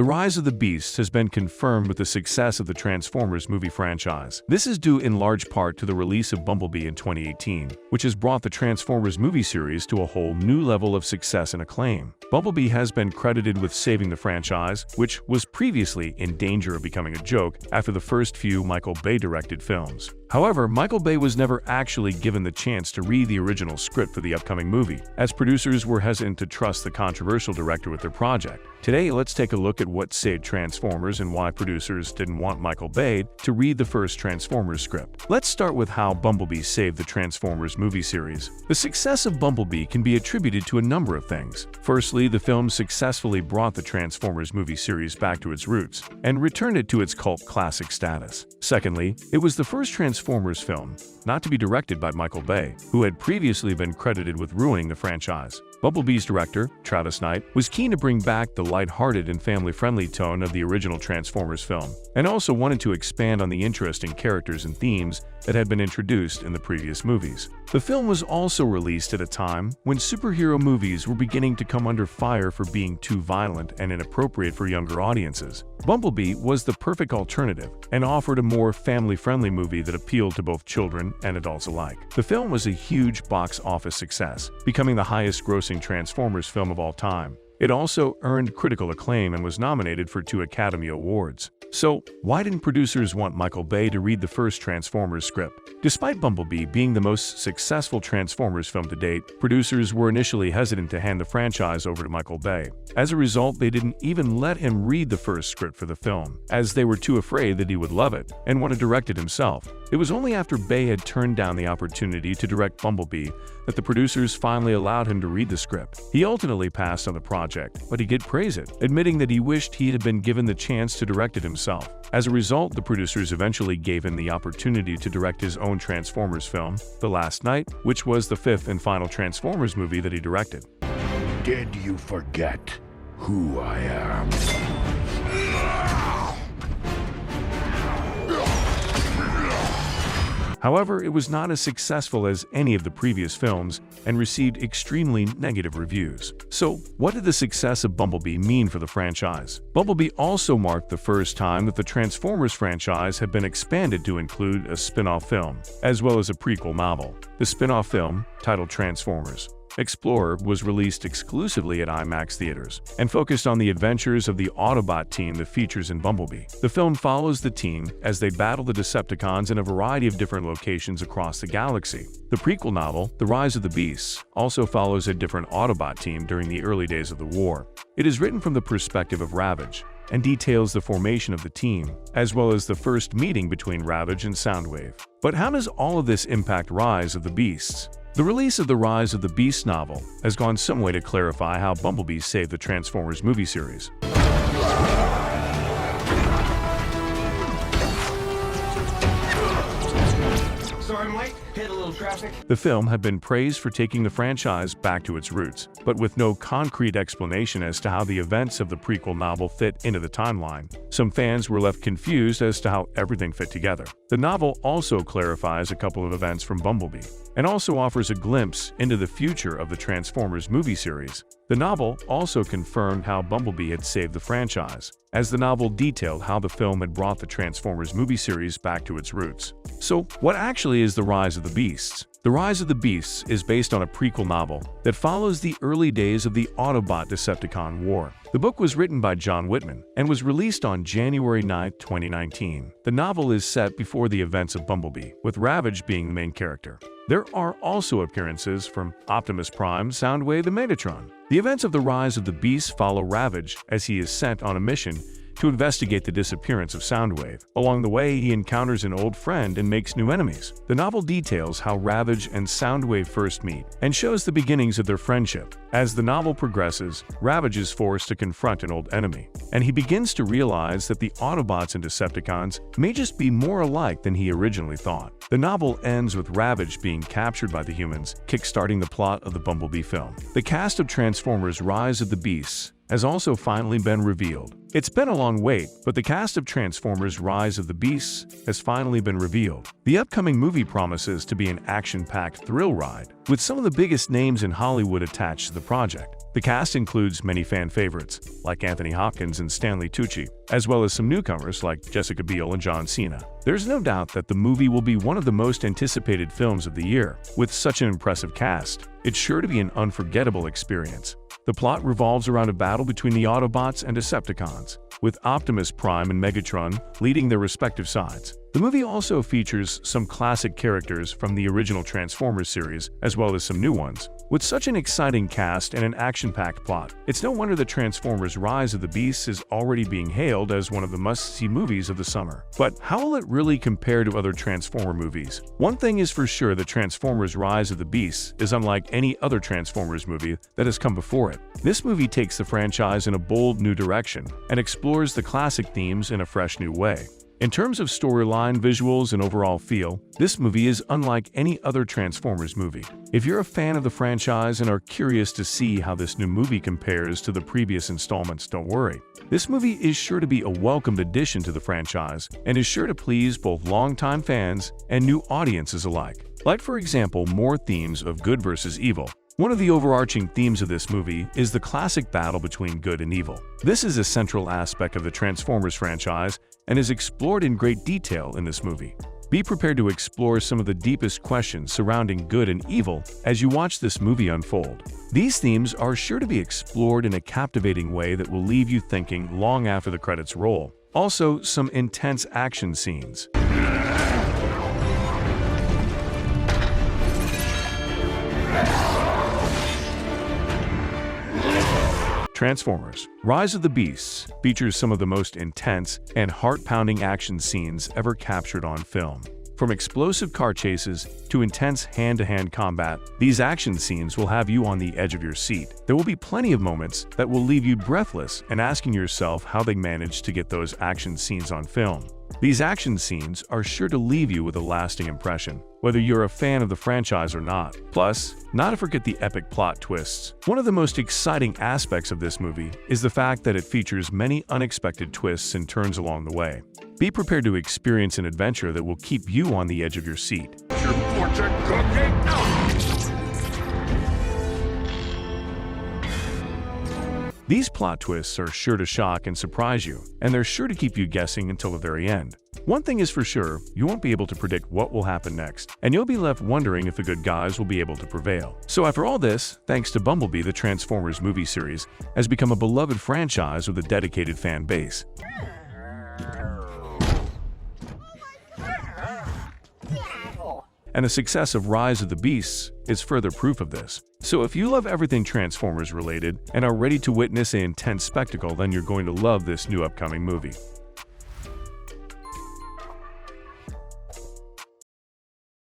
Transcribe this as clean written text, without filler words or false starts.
The rise of the Beasts has been confirmed with the success of the Transformers movie franchise. This is due in large part to the release of Bumblebee in 2018, which has brought the Transformers movie series to a whole new level of success and acclaim. Bumblebee has been credited with saving the franchise, which was previously in danger of becoming a joke after the first few Michael Bay-directed films. However, Michael Bay was never actually given the chance to read the original script for the upcoming movie, as producers were hesitant to trust the controversial director with their project. Today, let's take a look at what saved Transformers and why producers didn't want Michael Bay to read the first Transformers script. Let's start with how Bumblebee saved the Transformers movie series. The success of Bumblebee can be attributed to a number of things. Firstly, the film successfully brought the Transformers movie series back to its roots and returned it to its cult classic status. Secondly, it was the first Transformers film not to be directed by Michael Bay, who had previously been credited with ruining the franchise. Bumblebee's director, Travis Knight, was keen to bring back the lighthearted and family-friendly tone of the original Transformers film, and also wanted to expand on the interesting characters and themes that had been introduced in the previous movies. The film was also released at a time when superhero movies were beginning to come under fire for being too violent and inappropriate for younger audiences. Bumblebee was the perfect alternative and offered a more family-friendly movie that appealed to both children and adults alike. The film was a huge box office success, becoming the highest-grossing Transformers film of all time. It also earned critical acclaim and was nominated for 2 Academy Awards. So, why didn't producers want Michael Bay to read the first Transformers script? Despite Bumblebee being the most successful Transformers film to date, producers were initially hesitant to hand the franchise over to Michael Bay. As a result, they didn't even let him read the first script for the film, as they were too afraid that he would love it and want to direct it himself. It was only after Bay had turned down the opportunity to direct Bumblebee that the producers finally allowed him to read the script. He ultimately passed on the project, but he did praise it, admitting that he wished he had been given the chance to direct it himself. As a result, the producers eventually gave him the opportunity to direct his own Transformers film, The Last Knight, which was the 5th and final Transformers movie that he directed. Did you forget who I am? However, it was not as successful as any of the previous films and received extremely negative reviews. So, what did the success of Bumblebee mean for the franchise? Bumblebee also marked the first time that the Transformers franchise had been expanded to include a spin-off film, as well as a prequel novel. The spin-off film, titled Transformers Explorer, was released exclusively at IMAX theaters and focused on the adventures of the Autobot team that features in Bumblebee. The film follows the team as they battle the Decepticons in a variety of different locations across the galaxy. The prequel novel, The Rise of the Beasts, also follows a different Autobot team during the early days of the war. It is written from the perspective of Ravage and details the formation of the team, as well as the first meeting between Ravage and Soundwave. But how does all of this impact Rise of the Beasts? The release of the Rise of the Beasts novel has gone some way to clarify how Bumblebee saved the Transformers movie series. Sorry, I'm late. Hit a little traffic. The film had been praised for taking the franchise back to its roots, but with no concrete explanation as to how the events of the prequel novel fit into the timeline. Some fans were left confused as to how everything fit together. The novel also clarifies a couple of events from Bumblebee, and also offers a glimpse into the future of the Transformers movie series. The novel also confirmed how Bumblebee had saved the franchise, as the novel detailed how the film had brought the Transformers movie series back to its roots. So, what actually is The Rise of the Beasts? The Rise of the Beasts is based on a prequel novel that follows the early days of the Autobot-Decepticon War. The book was written by John Whitman and was released on January 9, 2019. The novel is set before the events of Bumblebee, with Ravage being the main character. There are also appearances from Optimus Prime, Soundwave, and Megatron. The events of The Rise of the Beasts follow Ravage as he is sent on a mission to investigate the disappearance of Soundwave. Along the way, he encounters an old friend and makes new enemies. The novel details how Ravage and Soundwave first meet and shows the beginnings of their friendship. As the novel progresses, Ravage is forced to confront an old enemy, and he begins to realize that the Autobots and Decepticons may just be more alike than he originally thought. The novel ends with Ravage being captured by the humans, kickstarting the plot of the Bumblebee film. The cast of Transformers Rise of the Beasts has also finally been revealed. It's been a long wait, but the cast of Transformers Rise of the Beasts has finally been revealed. The upcoming movie promises to be an action-packed thrill ride, with some of the biggest names in Hollywood attached to the project. The cast includes many fan favorites, like Anthony Hopkins and Stanley Tucci, as well as some newcomers like Jessica Biel and John Cena. There's no doubt that the movie will be one of the most anticipated films of the year. With such an impressive cast, it's sure to be an unforgettable experience. The plot revolves around a battle between the Autobots and Decepticons, with Optimus Prime and Megatron leading their respective sides. The movie also features some classic characters from the original Transformers series, as well as some new ones. With such an exciting cast and an action-packed plot, it's no wonder that Transformers Rise of the Beasts is already being hailed as one of the must-see movies of the summer. But how will it really compare to other Transformer movies? One thing is for sure that Transformers Rise of the Beasts is unlike any other Transformers movie that has come before it. This movie takes the franchise in a bold new direction and explores the classic themes in a fresh new way. In terms of storyline, visuals, and overall feel, this movie is unlike any other Transformers movie. If you're a fan of the franchise and are curious to see how this new movie compares to the previous installments, don't worry. This movie is sure to be a welcomed addition to the franchise and is sure to please both longtime fans and new audiences alike. Like, for example, more themes of good versus evil. One of the overarching themes of this movie is the classic battle between good and evil. This is a central aspect of the Transformers franchise and is explored in great detail in this movie. Be prepared to explore some of the deepest questions surrounding good and evil as you watch this movie unfold. These themes are sure to be explored in a captivating way that will leave you thinking long after the credits roll. Also, some intense action scenes. Transformers Rise of the Beasts features some of the most intense and heart-pounding action scenes ever captured on film. From explosive car chases to intense hand-to-hand combat, these action scenes will have you on the edge of your seat. There will be plenty of moments that will leave you breathless and asking yourself how they managed to get those action scenes on film. These action scenes are sure to leave you with a lasting impression, whether you're a fan of the franchise or not. Plus, not to forget the epic plot twists. One of the most exciting aspects of this movie is the fact that it features many unexpected twists and turns along the way. Be prepared to experience an adventure that will keep you on the edge of your seat. Your fortune cookie? These plot twists are sure to shock and surprise you, and they're sure to keep you guessing until the very end. One thing is for sure, you won't be able to predict what will happen next, and you'll be left wondering if the good guys will be able to prevail. So after all this, thanks to Bumblebee, the Transformers movie series has become a beloved franchise with a dedicated fan base. And the success of Rise of the Beasts is further proof of this. So if you love everything Transformers related and are ready to witness an intense spectacle, then you're going to love this new upcoming movie.